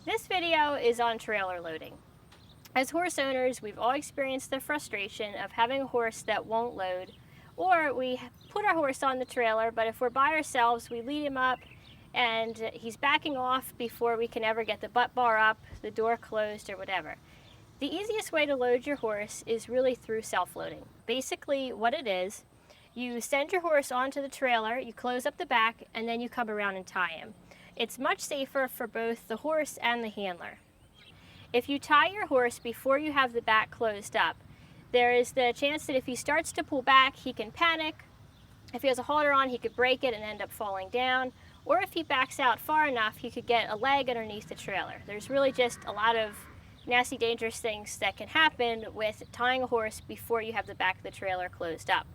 This video is on trailer loading. As horse owners, we've all experienced the frustration of having a horse that won't load, or we put our horse on the trailer, but if we're by ourselves, we lead him up and he's backing off before we can ever get the butt bar up, the door closed, or whatever. The easiest way to load your horse is really through self-loading. Basically, what it is, you send your horse onto the trailer, you close up the back, and then you come around and tie him. It's much safer for both the horse and the handler. If you tie your horse before you have the back closed up, there is the chance that if he starts to pull back, he can panic. If he has a halter on, he could break it and end up falling down. Or if he backs out far enough, he could get a leg underneath the trailer. There's really just a lot of nasty, dangerous things that can happen with tying a horse before you have the back of the trailer closed up.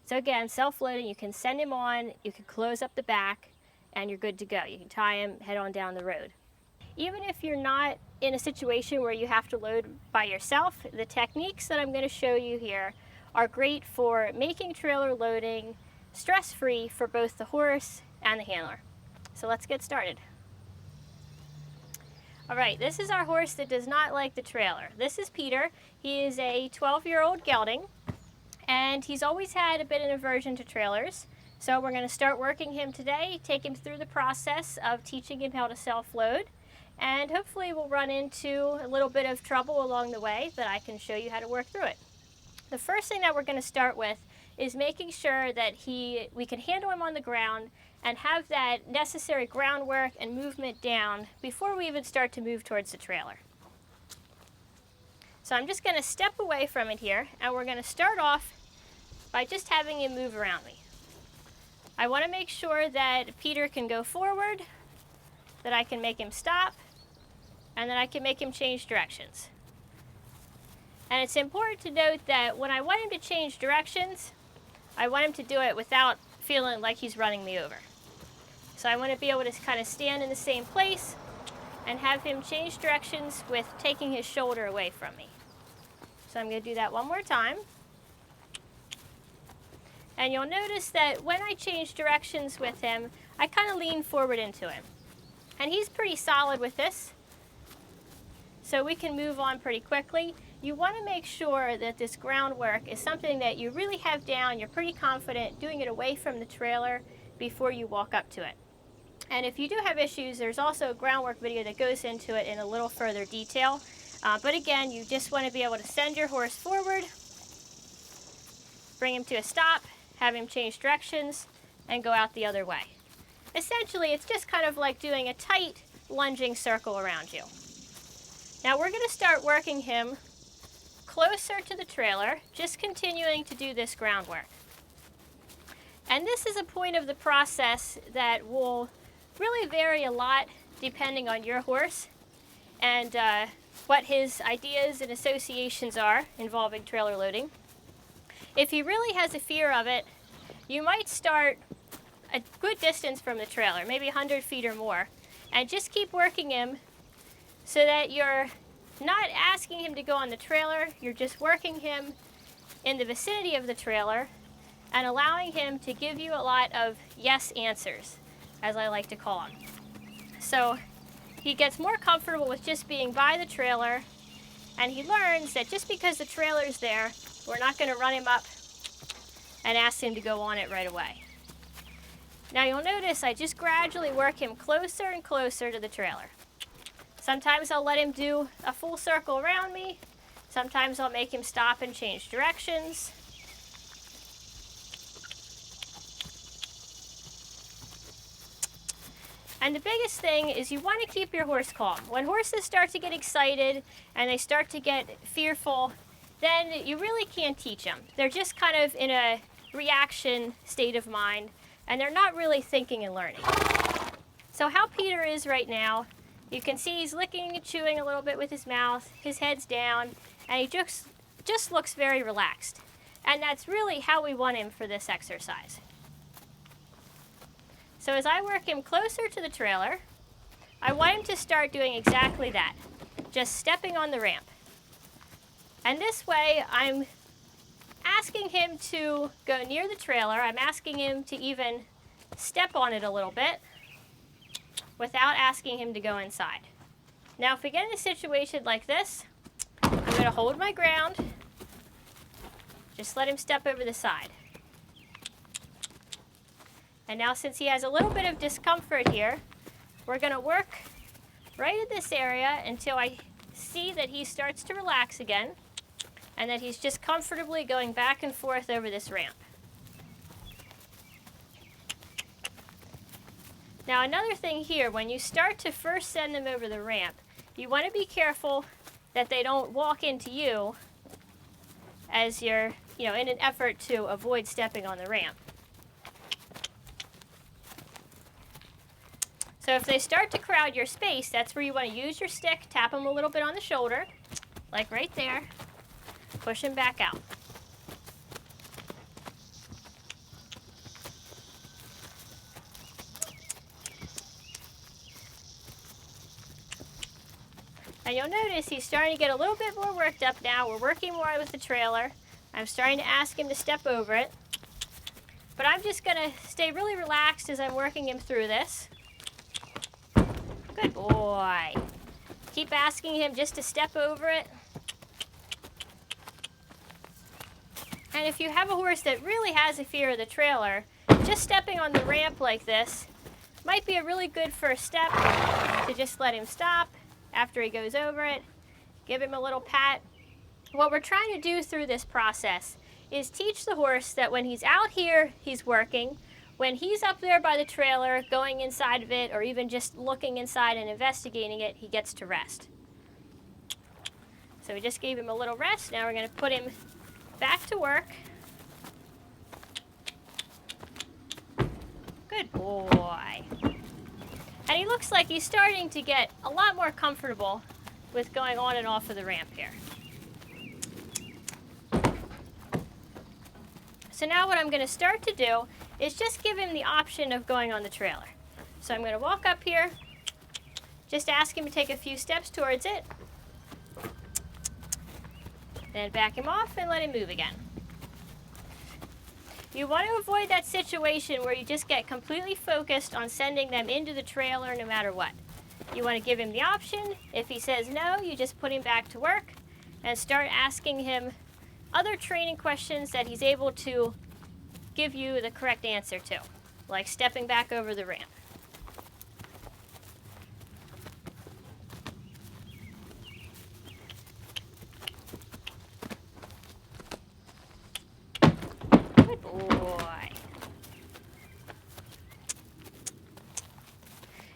So again, self-loading, you can send him on, you can close up the back, and you're good to go. You can tie him, head on down the road. Even if you're not in a situation where you have to load by yourself, the techniques that I'm going to show you here are great for making trailer loading stress-free for both the horse and the handler. So let's get started. All right, this is our horse that does not like the trailer. This is Peter. He is a 12-year-old gelding, and he's always had a bit of an aversion to trailers. So we're going to start working him today, take him through the process of teaching him how to self-load, and hopefully we'll run into a little bit of trouble along the way, but I can show you how to work through it. The first thing that we're going to start with is making sure that we can handle him on the ground and have that necessary groundwork and movement down before we even start to move towards the trailer. So I'm just going to step away from it here, and we're going to start off by just having him move around me. I want to make sure that Peter can go forward, that I can make him stop, and that I can make him change directions. And it's important to note that when I want him to change directions, I want him to do it without feeling like he's running me over. So I want to be able to kind of stand in the same place and have him change directions with taking his shoulder away from me. So I'm going to do that one more time. And you'll notice that when I change directions with him, I kind of lean forward into him. And he's pretty solid with this, so we can move on pretty quickly. You want to make sure that this groundwork is something that you really have down, you're pretty confident doing it away from the trailer before you walk up to it. And if you do have issues, there's also a groundwork video that goes into it in a little further detail. But again, you just want to be able to send your horse forward, bring him to a stop, have him change directions, and go out the other way. Essentially, it's just kind of like doing a tight lunging circle around you. Now we're going to start working him closer to the trailer, just continuing to do this groundwork. And this is a point of the process that will really vary a lot depending on your horse and what his ideas and associations are involving trailer loading. If he really has a fear of it, you might start a good distance from the trailer, maybe 100 feet or more, and just keep working him so that you're not asking him to go on the trailer, you're just working him in the vicinity of the trailer and allowing him to give you a lot of yes answers, as I like to call them. So he gets more comfortable with just being by the trailer, and he learns that just because the trailer's there, we're not going to run him up and ask him to go on it right away. Now you'll notice I just gradually work him closer and closer to the trailer. Sometimes I'll let him do a full circle around me. Sometimes I'll make him stop and change directions. And the biggest thing is you want to keep your horse calm. When horses start to get excited and they start to get fearful, then you really can't teach them. They're just kind of in a reaction state of mind, and they're not really thinking and learning. So how Peter is right now, you can see he's licking and chewing a little bit with his mouth, his head's down, and he just looks very relaxed. And that's really how we want him for this exercise. So as I work him closer to the trailer, I want him to start doing exactly that, just stepping on the ramp. And this way, I'm asking him to go near the trailer. I'm asking him to even step on it a little bit without asking him to go inside. Now if we get in a situation like this, I'm going to hold my ground. Just let him step over the side. And now since he has a little bit of discomfort here, we're going to work right at this area until I see that he starts to relax again and that he's just comfortably going back and forth over this ramp. Now another thing here, when you start to first send them over the ramp, you want to be careful that they don't walk into you as you're, in an effort to avoid stepping on the ramp. So if they start to crowd your space, that's where you want to use your stick, tap them a little bit on the shoulder, like right there, push them back out. And you'll notice he's starting to get a little bit more worked up now. We're working more with the trailer. I'm starting to ask him to step over it. But I'm just going to stay really relaxed as I'm working him through this. Good boy. Keep asking him just to step over it. And if you have a horse that really has a fear of the trailer, just stepping on the ramp like this might be a really good first step to just let him stop after he goes over it. Give him a little pat. What we're trying to do through this process is teach the horse that when he's out here, he's working. When he's up there by the trailer, going inside of it, or even just looking inside and investigating it, he gets to rest. So we just gave him a little rest. Now we're going to put him back to work. Good boy. And he looks like he's starting to get a lot more comfortable with going on and off of the ramp here. So now what I'm going to start to do is just give him the option of going on the trailer. So I'm going to walk up here, just ask him to take a few steps towards it, then back him off and let him move again. You want to avoid that situation where you just get completely focused on sending them into the trailer no matter what. You want to give him the option. If he says no, you just put him back to work and start asking him other training questions that he's able to give you the correct answer to, like stepping back over the ramp. Good boy.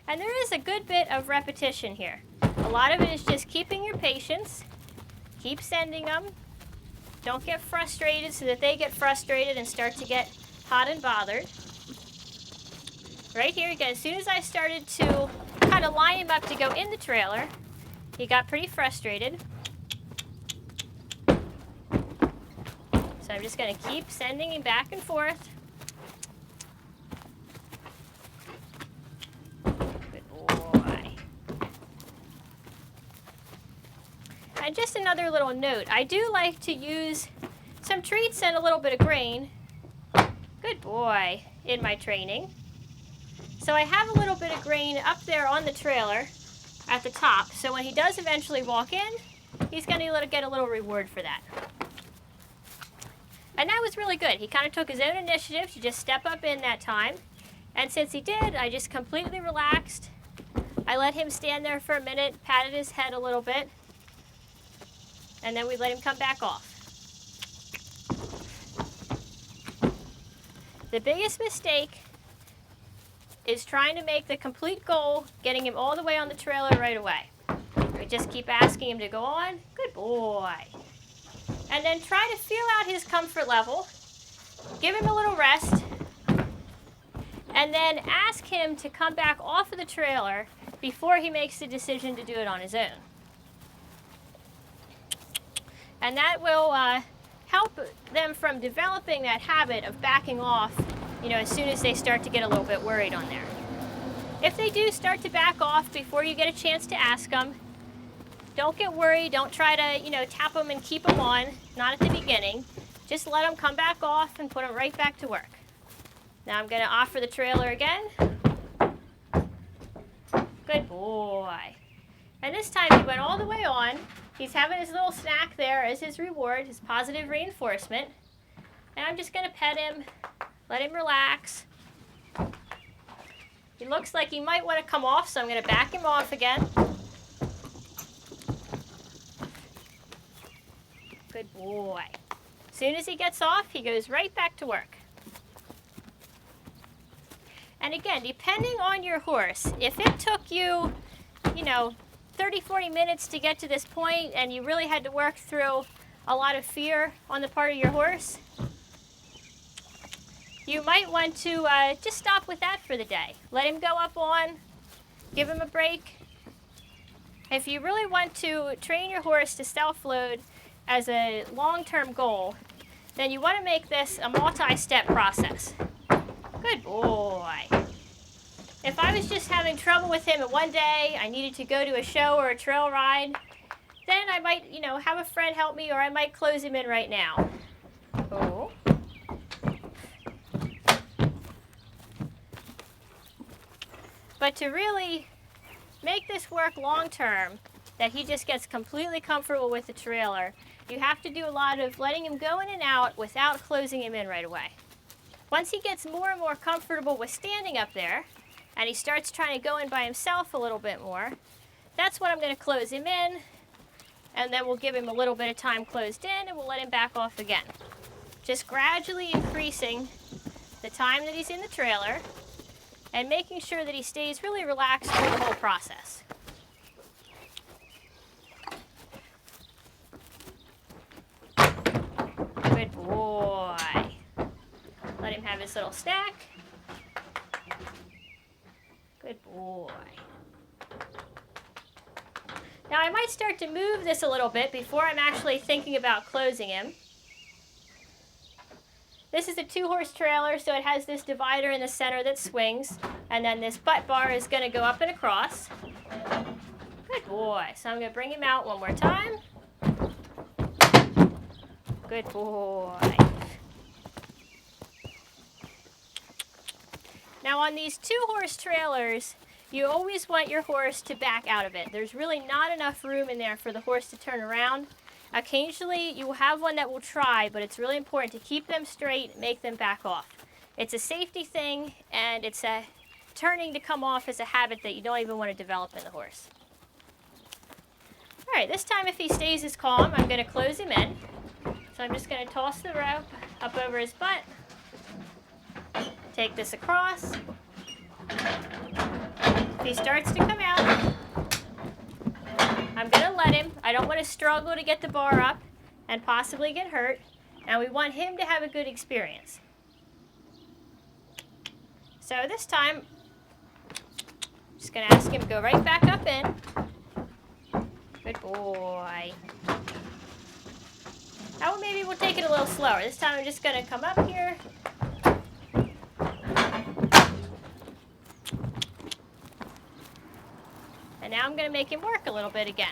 And there is a good bit of repetition here. A lot of it is just keeping your patience, keep sending them. Don't get frustrated so that they get frustrated and start to get hot and bothered. Right here again, as soon as I started to kind of line him up to go in the trailer, he got pretty frustrated. So I'm just going to keep sending him back and forth. Good boy. And just another little note, I do like to use some treats and a little bit of grain, good boy, in my training. So I have a little bit of grain up there on the trailer at the top, so when he does eventually walk in, he's going to get a little reward for that. And that was really good. He kind of took his own initiative to just step up in that time. And since he did, I just completely relaxed. I let him stand there for a minute, patted his head a little bit, and then we let him come back off. The biggest mistake is trying to make the complete goal, getting him all the way on the trailer right away. We just keep asking him to go on. Good boy. And then try to feel out his comfort level. Give him a little rest. And then ask him to come back off of the trailer before he makes the decision to do it on his own. And that will help them from developing that habit of backing off, as soon as they start to get a little bit worried on there. If they do start to back off before you get a chance to ask them, don't get worried. Don't try to, tap them and keep them on. Not at the beginning. Just let them come back off and put them right back to work. Now I'm going to offer the trailer again. Good boy. And this time he went all the way on. He's having his little snack there as his reward, his positive reinforcement. And I'm just going to pet him, let him relax. He looks like he might want to come off, so I'm going to back him off again. Good boy. As soon as he gets off, he goes right back to work. And again, depending on your horse, if it took you, 30, 40 minutes to get to this point and you really had to work through a lot of fear on the part of your horse, you might want to just stop with that for the day. Let him go up on, give him a break. If you really want to train your horse to self-load as a long-term goal, then you want to make this a multi-step process. Good boy. If I was just having trouble with him and one day I needed to go to a show or a trail ride, then I might, have a friend help me, or I might close him in right now. Oh. But to really make this work long term, that he just gets completely comfortable with the trailer, you have to do a lot of letting him go in and out without closing him in right away. Once he gets more and more comfortable with standing up there, and he starts trying to go in by himself a little bit more, that's when I'm going to close him in, and then we'll give him a little bit of time closed in, and we'll let him back off again. Just gradually increasing the time that he's in the trailer, and making sure that he stays really relaxed through the whole process. Good boy. Let him have his little snack. Good boy. Now I might start to move this a little bit before I'm actually thinking about closing him. This is a 2-horse trailer, so it has this divider in the center that swings, and then this butt bar is going to go up and across. Good boy. So I'm going to bring him out one more time. Good boy. Now on these 2-horse trailers, you always want your horse to back out of it. There's really not enough room in there for the horse to turn around. Occasionally you will have one that will try, but it's really important to keep them straight and make them back off. It's a safety thing, and it's a turning to come off is a habit that you don't even want to develop in the horse. All right, this time if he stays as calm, I'm going to close him in. So I'm just going to toss the rope up over his butt. Take this across. If he starts to come out, I'm going to let him. I don't want to struggle to get the bar up and possibly get hurt. And we want him to have a good experience. So this time, I'm just going to ask him to go right back up in. Good boy. Now maybe we'll take it a little slower. This time I'm just going to come up here. And now I'm going to make him work a little bit again.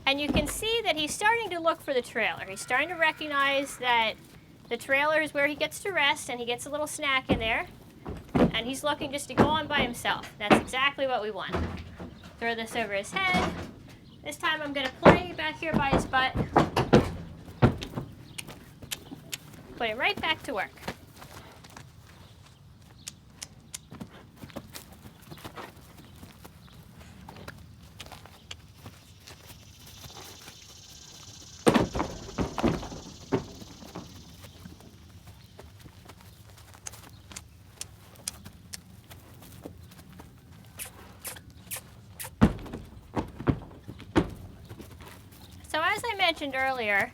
And you can see that he's starting to look for the trailer. He's starting to recognize that the trailer is where he gets to rest, and he gets a little snack in there. And he's looking just to go on by himself. That's exactly what we want. Throw this over his head. This time I'm going to play back here by his butt. Put him right back to work. So as I mentioned earlier,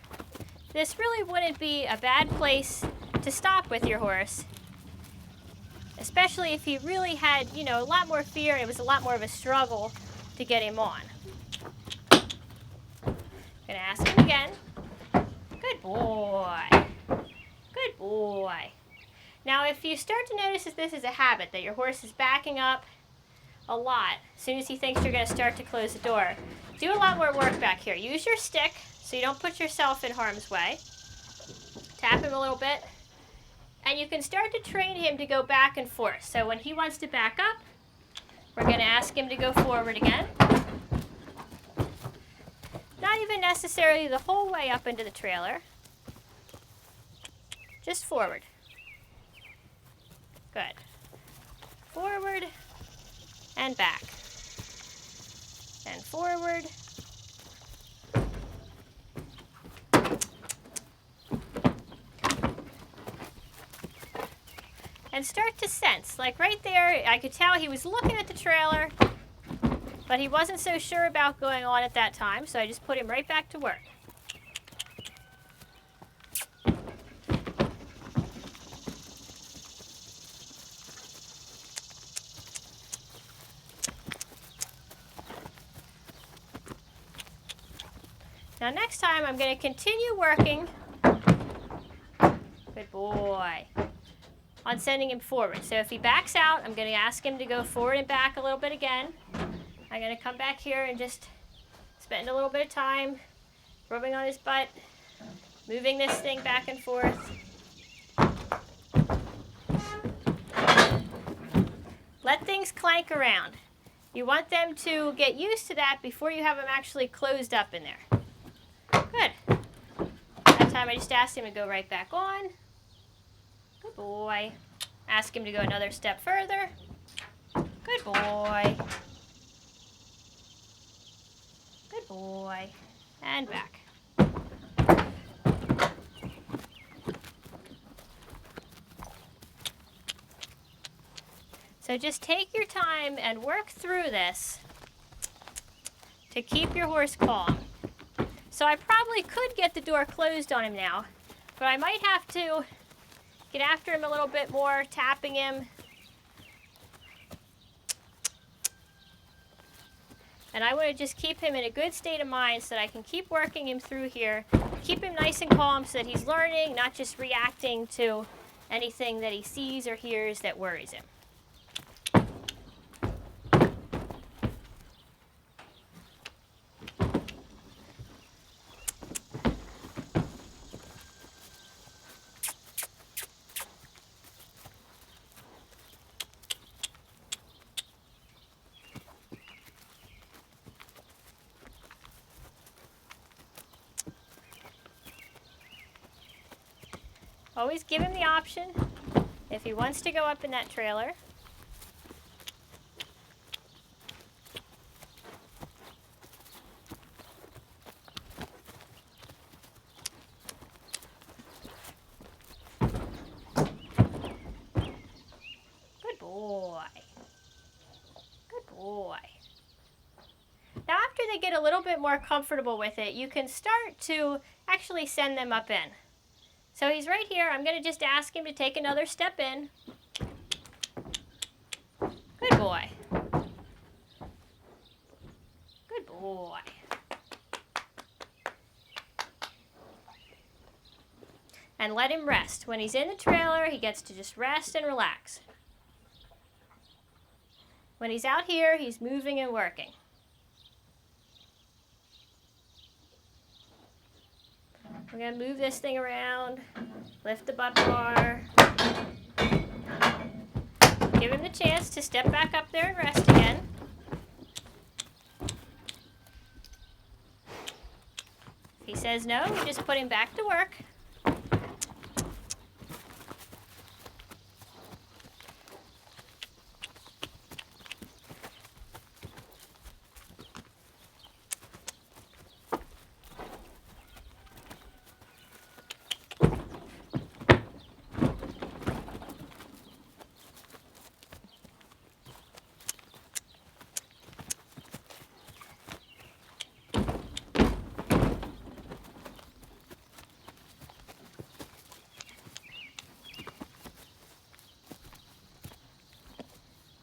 this really wouldn't be a bad place to stop with your horse, especially if he really had, a lot more fear and it was a lot more of a struggle to get him on. Gonna ask him again. Good boy. Good boy. Now if you start to notice that this is a habit, that your horse is backing up a lot as soon as he thinks you're going to start to close the door, do a lot more work back here. Use your stick so you don't put yourself in harm's way. Tap him a little bit. And you can start to train him to go back and forth. So when he wants to back up, we're going to ask him to go forward again. Not even necessarily the whole way up into the trailer. Just forward. Good. Forward and back. And forward. And start to sense, like right there, I could tell he was looking at the trailer, but he wasn't so sure about going on at that time, so I just put him right back to work. Now next time I'm going to continue working, good boy, on sending him forward. So if he backs out, I'm going to ask him to go forward and back a little bit again. I'm going to come back here and just spend a little bit of time rubbing on his butt, moving this thing back and forth. Let things clank around. You want them to get used to that before you have them actually closed up in there. Good. That time I just asked him to go right back on. Good boy. Ask him to go another step further. Good boy. Good boy. And back. So just take your time and work through this to keep your horse calm. So I probably could get the door closed on him now, but I might have to get after him a little bit more, tapping him. And I want to just keep him in a good state of mind so that I can keep working him through here, keep him nice and calm so that he's learning, not just reacting to anything that he sees or hears that worries him. Always give him the option if he wants to go up in that trailer. Good boy. Good boy. Now after they get a little bit more comfortable with it, you can start to actually send them up in. So he's right here. I'm going to just ask him to take another step in. Good boy. Good boy. And let him rest. When he's in the trailer, he gets to just rest and relax. When he's out here, he's moving and working. We're going to move this thing around, lift the butt bar, give him the chance to step back up there and rest again. If he says no, we just put him back to work.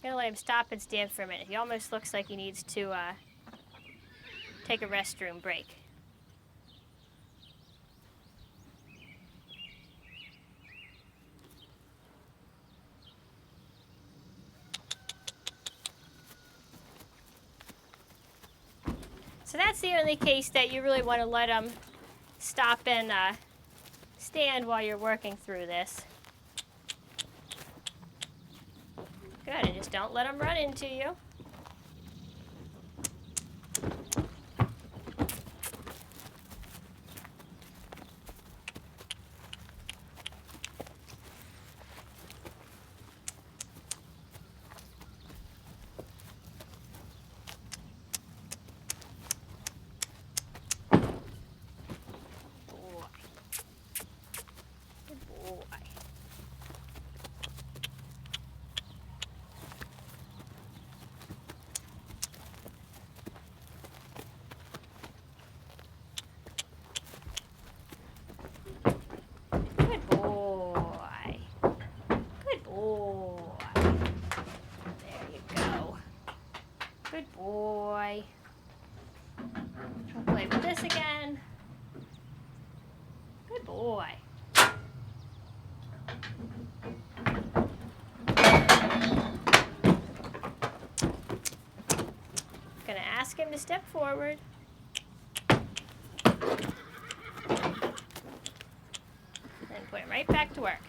I'm gonna let him stop and stand for a minute. He almost looks like he needs to take a restroom break. So that's the only case that you really want to let him stop and stand while you're working through this. Good, and just don't let them run into you. Good boy. I'll play with this again. Good boy. Gonna ask him to step forward. And put him right back to work.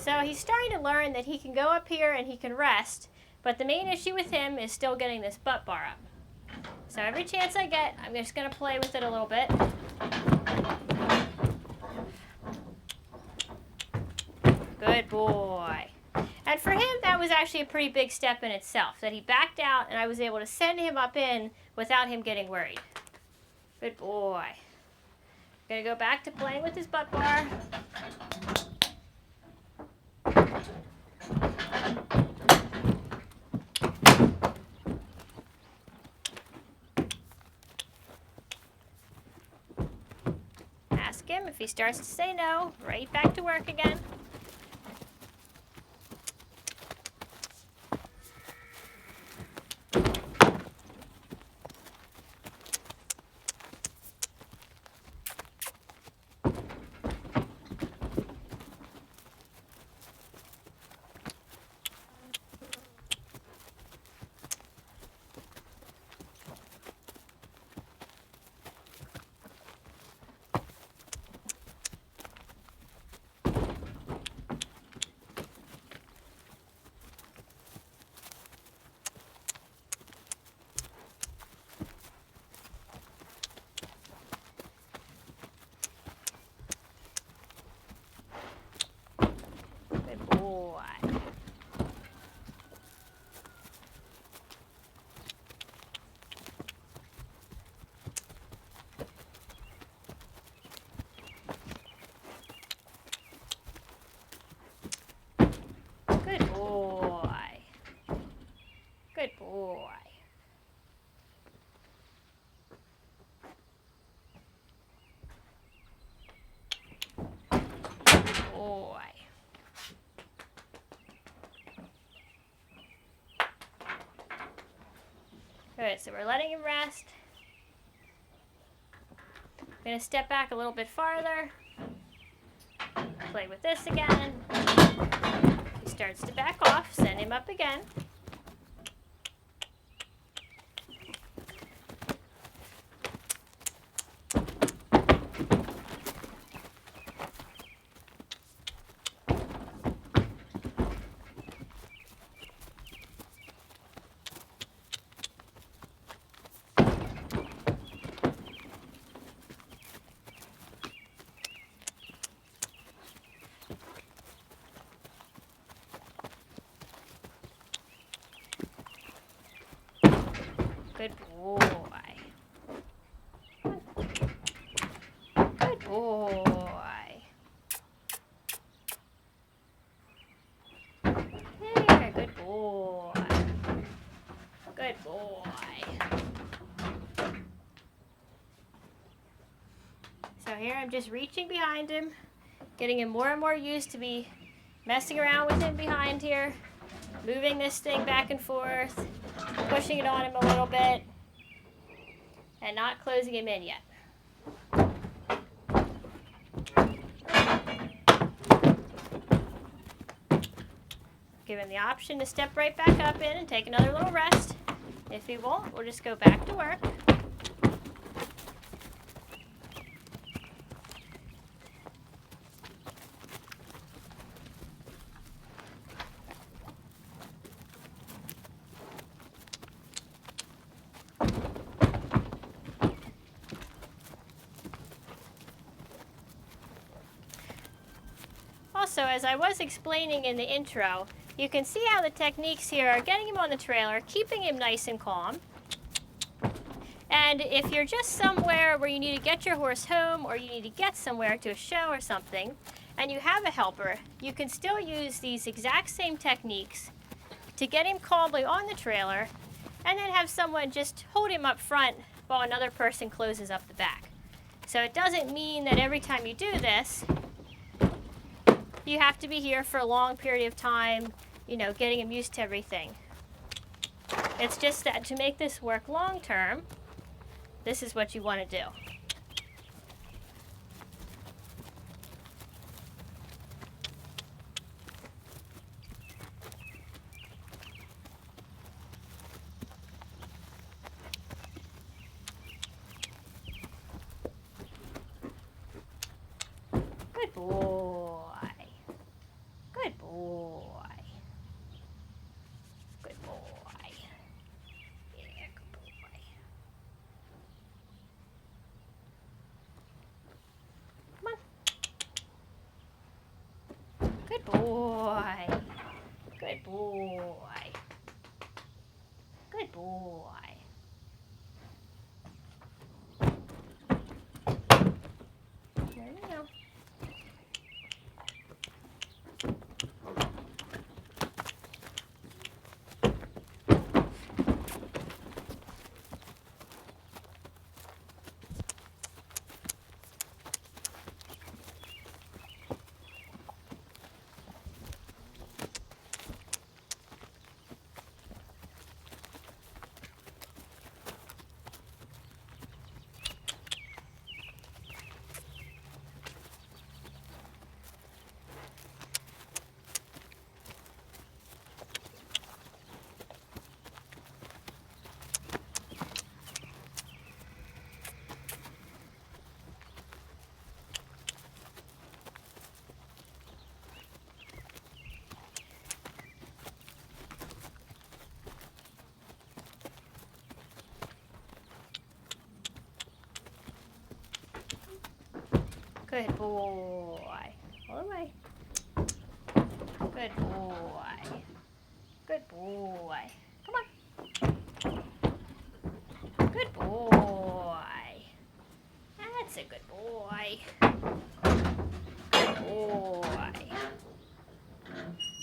So he's starting to learn that he can go up here and he can rest, but the main issue with him is still getting this butt bar up. So every chance I get, I'm just going to play with it a little bit. Good boy. And for him, that was actually a pretty big step in itself, that he backed out and I was able to send him up in without him getting worried. Good boy. Gonna go back to playing with his butt bar. Ask him if he starts to say no, right back to work again. Good boy. Good boy. Good boy. Good, so we're letting him rest. I'm going to step back a little bit farther. Play with this again. He starts to back off, send him up again. Good boy. Good boy. There, good boy. Good boy. So here I'm just reaching behind him, getting him more and more used to be messing around with him behind here, moving this thing back and forth, pushing it on him a little bit, and not closing him in yet. Give him the option to step right back up in and take another little rest. If he won't, we'll just go back to work. Also, as I was explaining in the intro, you can see how the techniques here are getting him on the trailer, keeping him nice and calm. And if you're just somewhere where you need to get your horse home or you need to get somewhere to a show or something, and you have a helper, you can still use these exact same techniques to get him calmly on the trailer and then have someone just hold him up front while another person closes up the back. So it doesn't mean that every time you do this, you have to be here for a long period of time, you know, getting him used to everything. It's just that to make this work long term, this is what you want to do. Good boy. Good boy. Good boy. Yeah, good boy. Come on. Good boy. Good boy. Good boy. There you go. Good boy. All the way. Good boy. Good boy. Come on. Good boy. That's a good boy. Good boy.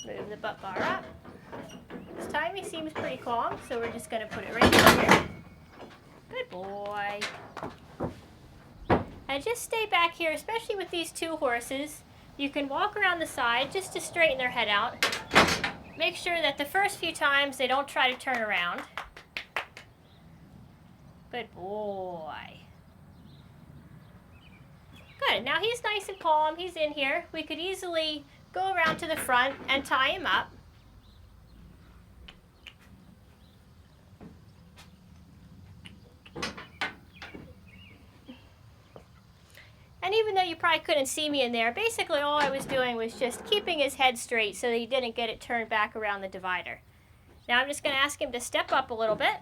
Move the butt bar up. This time he seems pretty calm, so we're just going to put it right here. Good boy. And just stay back here, especially with these two horses. You can walk around the side just to straighten their head out. Make sure that the first few times they don't try to turn around. Good boy. Good. Now he's nice and calm. He's in here. We could easily go around to the front and tie him up. And even though you probably couldn't see me in there, basically all I was doing was just keeping his head straight so that he didn't get it turned back around the divider. Now I'm just going to ask him to step up a little bit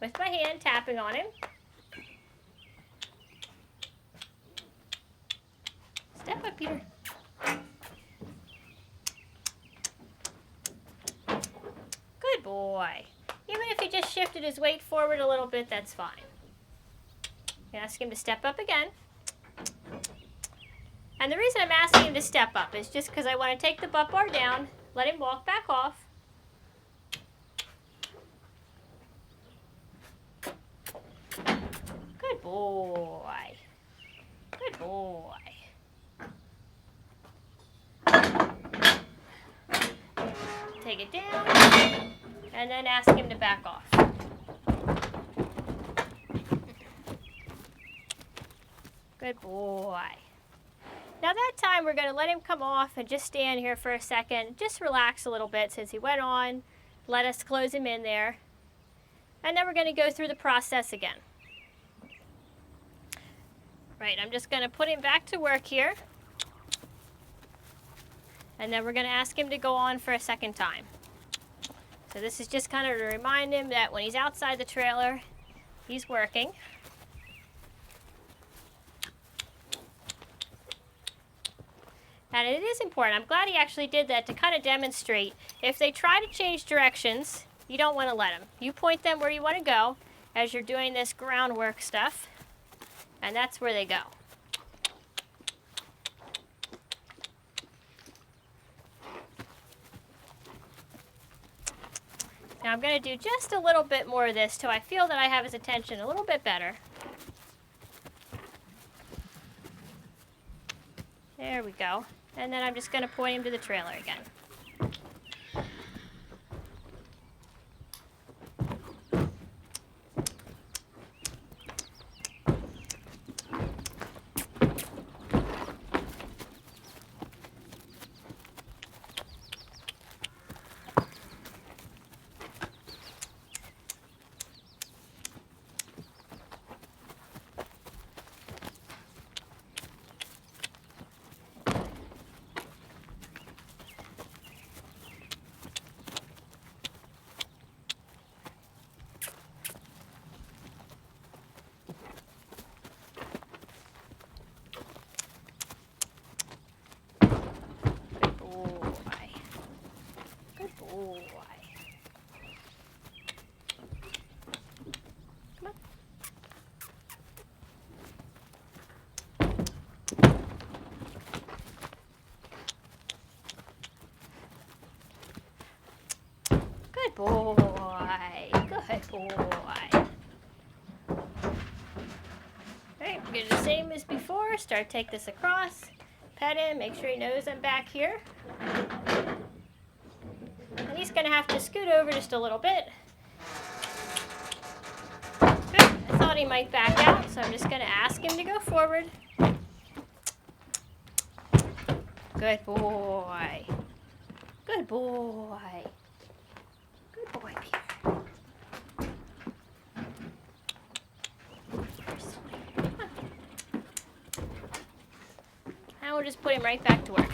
with my hand tapping on him. Step up, Peter. Good boy. Even if he just shifted his weight forward a little bit, that's fine. Ask him to step up again. And the reason I'm asking him to step up is just because I want to take the butt bar down, let him walk back off. Good boy. Good boy. Take it down, and then ask him to back off. Good boy. Now that time we're going to let him come off and just stand here for a second. Just relax a little bit since he went on. Let us close him in there. And then we're going to go through the process again. Right, I'm just going to put him back to work here. And then we're going to ask him to go on for a second time. So this is just kind of to remind him that when he's outside the trailer, he's working. And it is important. I'm glad he actually did that to kind of demonstrate. If they try to change directions, you don't want to let them. You point them where you want to go as you're doing this groundwork stuff. And that's where they go. Now I'm going to do just a little bit more of this till I feel that I have his attention a little bit better. There we go. And then I'm just going to point him to the trailer again. Good boy. Good boy. Alright, we're going to do the same as before. Start, take this across. Pet him. Make sure he knows I'm back here. And he's going to have to scoot over just a little bit. Good. I thought he might back out, so I'm just going to ask him to go forward. Good boy. Good boy. Good boy, Peter. And we'll just put him right back to work.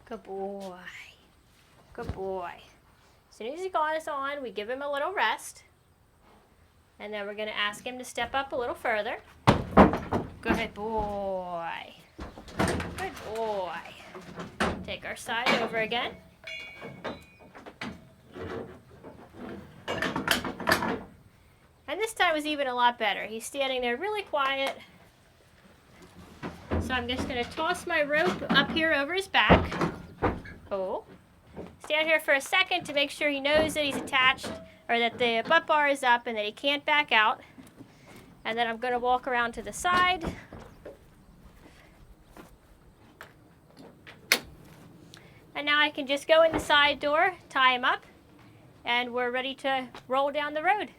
Good boy. Good boy. As soon as he got us on, we give him a little rest. And then we're going to ask him to step up a little further. Good boy. Good boy. Take our side over again. And this time was even a lot better. He's standing there really quiet. So I'm just going to toss my rope up here over his back. Oh. Stand here for a second to make sure he knows that he's attached, or that the butt bar is up and that he can't back out. And then I'm going to walk around to the side. And now I can just go in the side door, tie him up, and we're ready to roll down the road.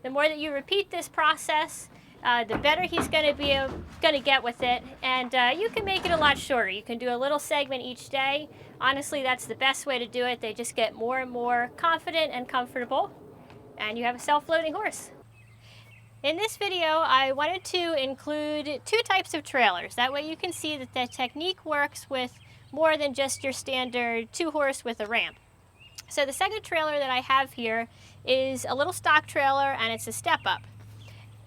The more that you repeat this process, the better he's going to get with it, and you can make it a lot shorter. You can do a little segment each day. Honestly, that's the best way to do it. They just get more and more confident and comfortable, and you have a self-loading horse. In this video, I wanted to include two types of trailers. That way you can see that the technique works with more than just your standard 2-horse with a ramp. So the second trailer that I have here is a little stock trailer, and it's a step-up.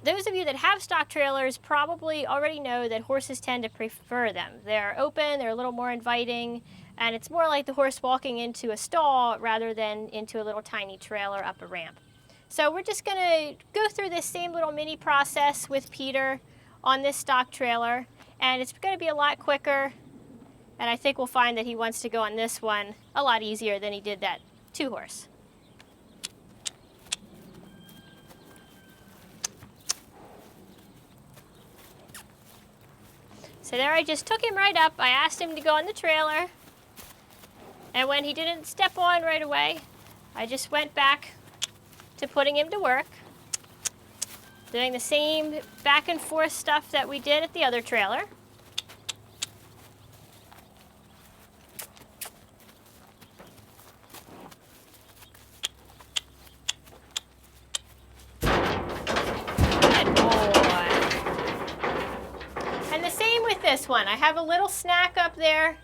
Those of you that have stock trailers probably already know that horses tend to prefer them. They're open, they're a little more inviting, and it's more like the horse walking into a stall rather than into a little tiny trailer up a ramp. So we're just going to go through this same little mini process with Peter on this stock trailer, and it's going to be a lot quicker, and I think we'll find that he wants to go on this one a lot easier than he did that 2-horse. So there I just took him right up. I asked him to go on the trailer, and when he didn't step on right away, I just went back to putting him to work, doing the same back and forth stuff that we did at the other trailer. Good boy. And the same with this one. I have a little snack up there.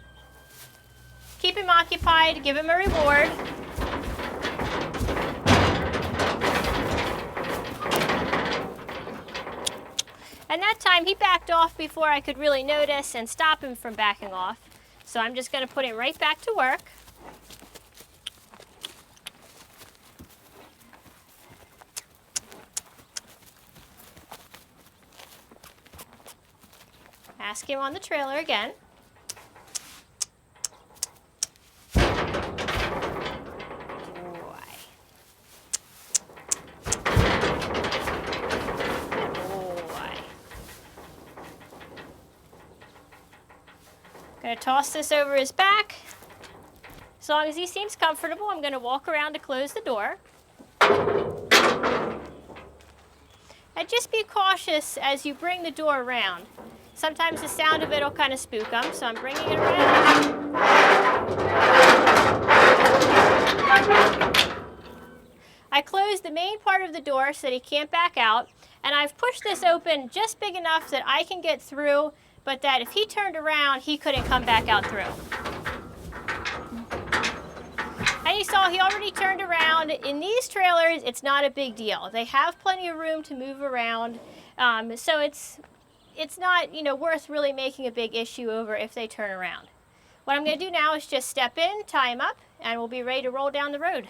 Keep him occupied, give him a reward. And that time he backed off before I could really notice and stop him from backing off. So I'm just going to put him right back to work. Ask him on the trailer again. Going to toss this over his back. As long as he seems comfortable, I'm going to walk around to close the door. And just be cautious as you bring the door around. Sometimes the sound of it will kind of spook him, so I'm bringing it around. I closed the main part of the door so that he can't back out, and I've pushed this open just big enough that I can get through, but that if he turned around, he couldn't come back out through. And you saw he already turned around. In these trailers, it's not a big deal. They have plenty of room to move around, so it's not, worth really making a big issue over if they turn around. What I'm going to do now is just step in, tie him up, and we'll be ready to roll down the road.